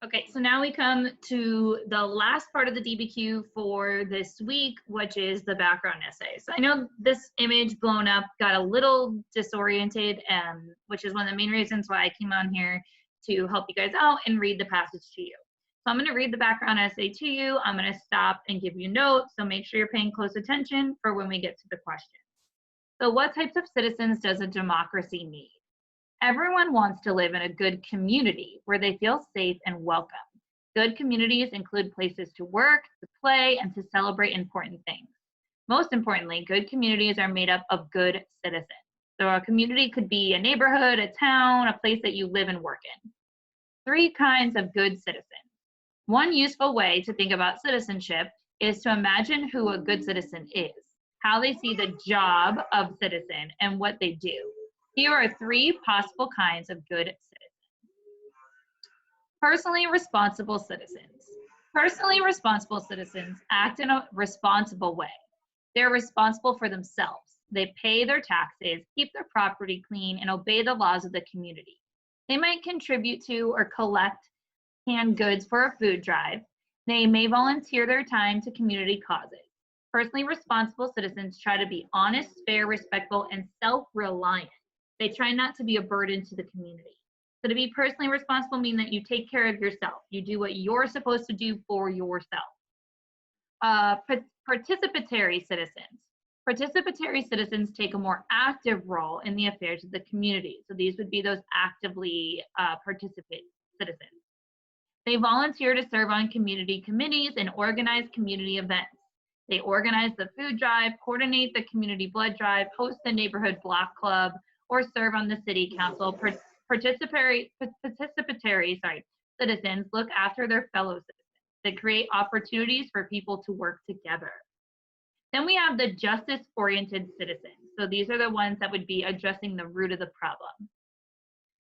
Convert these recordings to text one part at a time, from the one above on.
Okay, so now we come to the last part of the DBQ for this week, which is the background essay. So I know this image blown up got a little disoriented, which is one of the main reasons why I came on here to help you guys out and read the passage to you. So I'm going to read the background essay to you. I'm going to stop and give you notes, so make sure you're paying close attention for when we get to the question. So what types of citizens does a democracy need? Everyone wants to live in a good community where they feel safe and welcome. Good communities include places to work, to play, and to celebrate important things. Most importantly, good communities are made up of good citizens. So a community could be a neighborhood, a town, a place that you live and work in. Three kinds of good citizens. One useful way to think about citizenship is to imagine who a good citizen is, how they see the job of citizen, and what they do. Here are three possible kinds of good citizens. Personally responsible citizens. Personally responsible citizens act in a responsible way. They're responsible for themselves. They pay their taxes, keep their property clean, and obey the laws of the community. They might contribute to or collect canned goods for a food drive. They may volunteer their time to community causes. Personally responsible citizens try to be honest, fair, respectful, and self-reliant. They try not to be a burden to the community. So to be personally responsible means that you take care of yourself. You do what you're supposed to do for yourself. Participatory citizens. Participatory citizens take a more active role in the affairs of the community. So these would be those actively participate citizens. They volunteer to serve on community committees and organize community events. They organize the food drive, coordinate the community blood drive, host the neighborhood block club, or serve on the city council. Participatory citizens look after their fellow citizens. They create opportunities for people to work together. Then we have the justice-oriented citizens. So these are the ones that would be addressing the root of the problem.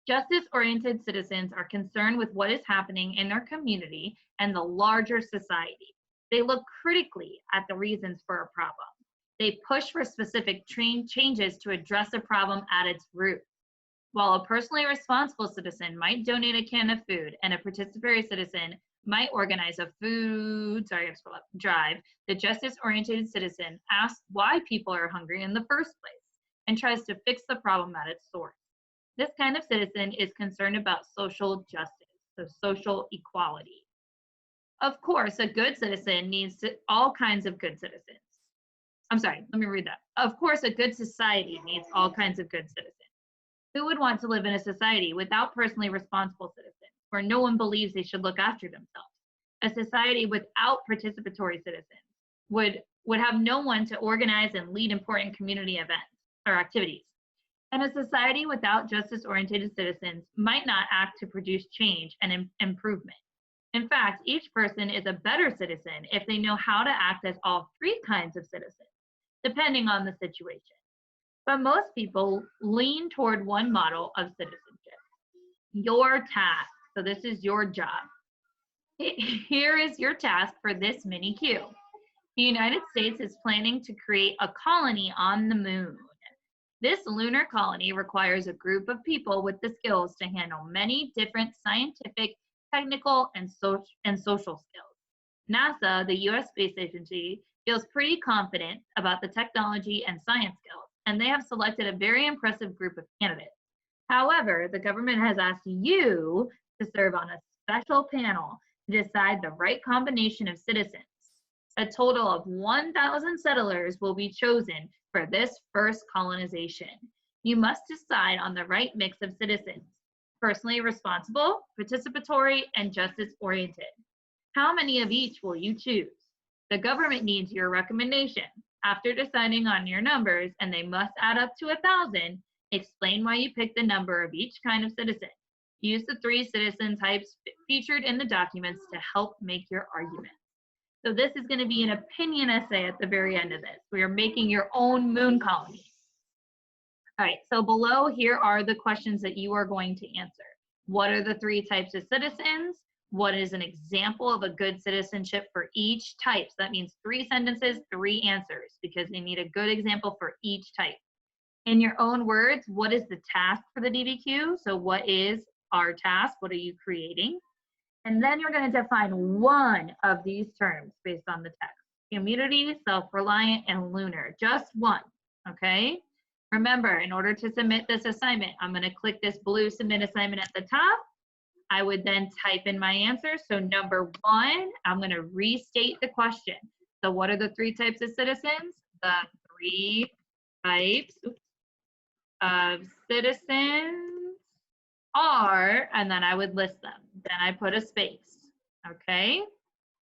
Justice-oriented citizens are concerned with what is happening in their community and the larger society. They look critically at the reasons for a problem. They push for specific changes to address a problem at its root. While a personally responsible citizen might donate a can of food and a participatory citizen might organize a food drive, the justice-oriented citizen asks why people are hungry in the first place and tries to fix the problem at its source. This kind of citizen is concerned about social justice, so social equality. Of course, a good citizen needs all kinds of good citizens. I'm sorry, let me read that. Of course, a good society needs all kinds of good citizens. Who would want to live in a society without personally responsible citizens, where no one believes they should look after themselves? A society without participatory citizens would have no one to organize and lead important community events or activities. And a society without justice-oriented citizens might not act to produce change and improvement. In fact, each person is a better citizen if they know how to act as all three kinds of citizens, depending on the situation. But most people lean toward one model of citizenship. Your task. So this is your job. Here is your task for this mini Q. The United States is planning to create a colony on the moon. This lunar colony requires a group of people with the skills to handle many different scientific, technical, and social skills. NASA, the US space agency, feels pretty confident about the technology and science skills, and they have selected a very impressive group of candidates. However, the government has asked you to serve on a special panel to decide the right combination of citizens. A total of 1,000 settlers will be chosen for this first colonization. You must decide on the right mix of citizens: personally responsible, participatory, and justice-oriented. How many of each will you choose? The government needs your recommendation. After deciding on your numbers, and they must add up to 1,000, explain why you picked the number of each kind of citizen. Use the 3 citizen types featured in the documents to help make your argument. So this is going to be an opinion essay at the very end of this. We are making your own moon colony. All right, so below here are the questions that you are going to answer. What are the 3 types of citizens? What is an example of a good citizenship for each type? So that means 3 sentences, 3 answers, because they need a good example for each type. In your own words, what is the task for the DBQ? So what is our task? What are you creating? And then you're going to define one of these terms based on the text. Community, self-reliant, and lunar. Just one, okay? Remember, in order to submit this assignment, I'm going to click this blue submit assignment at the top. I would then type in my answer. So number one, I'm going to restate the question. So what are the three types of citizens? The three types of citizens are, and then I would list them. Then I put a space, okay?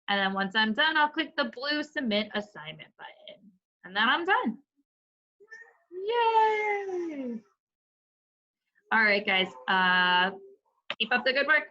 And then once I'm done, I'll click the blue submit assignment button. And then I'm done. Yay! All right, guys, keep up the good work.